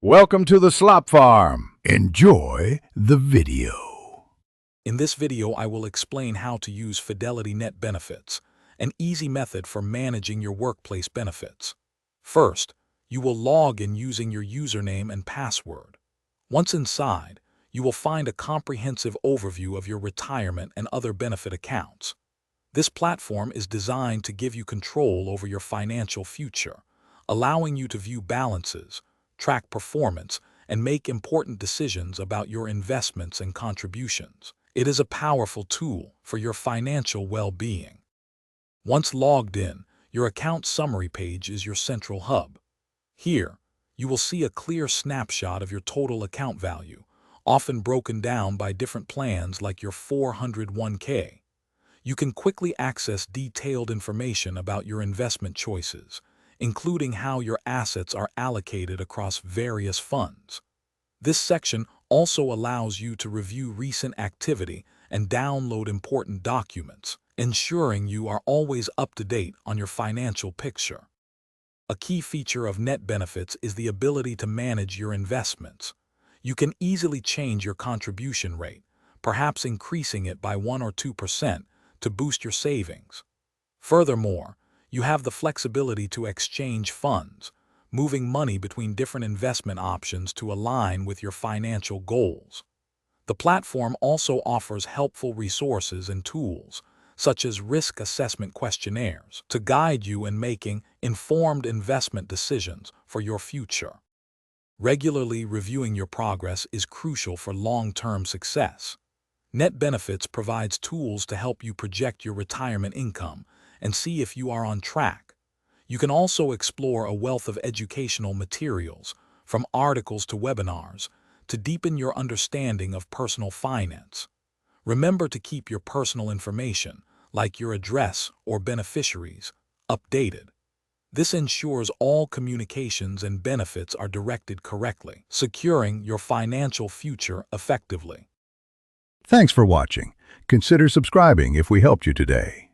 Welcome to the Slop Farm. Enjoy the video. In this video, I will explain how to use Fidelity NetBenefits, an easy method for managing your workplace benefits. First, you will log in using your username and password. Once inside, you will find a comprehensive overview of your retirement and other benefit accounts. This platform is designed to give you control over your financial future, allowing you to view balances, track performance, and make important decisions about your investments and contributions. It is a powerful tool for your financial well-being. Once logged in, your account summary page is your central hub. Here, you will see a clear snapshot of your total account value, often broken down by different plans like your 401k. You can quickly access detailed information about your investment choices, including how your assets are allocated across various funds. This section also allows you to review recent activity and download important documents, ensuring you are always up to date on your financial picture. A key feature of NetBenefits is the ability to manage your investments. You can easily change your contribution rate, perhaps increasing it by 1 or 2% to boost your savings. Furthermore, you have the flexibility to exchange funds, moving money between different investment options to align with your financial goals. The platform also offers helpful resources and tools, such as risk assessment questionnaires, to guide you in making informed investment decisions for your future. Regularly reviewing your progress is crucial for long-term success. NetBenefits provides tools to help you project your retirement income and see if you are on track. You can also explore a wealth of educational materials, from articles to webinars, to deepen your understanding of personal finance. Remember to keep your personal information, like your address or beneficiaries, updated. This ensures all communications and benefits are directed correctly, securing your financial future effectively. Thanks for watching. Consider subscribing if we helped you today.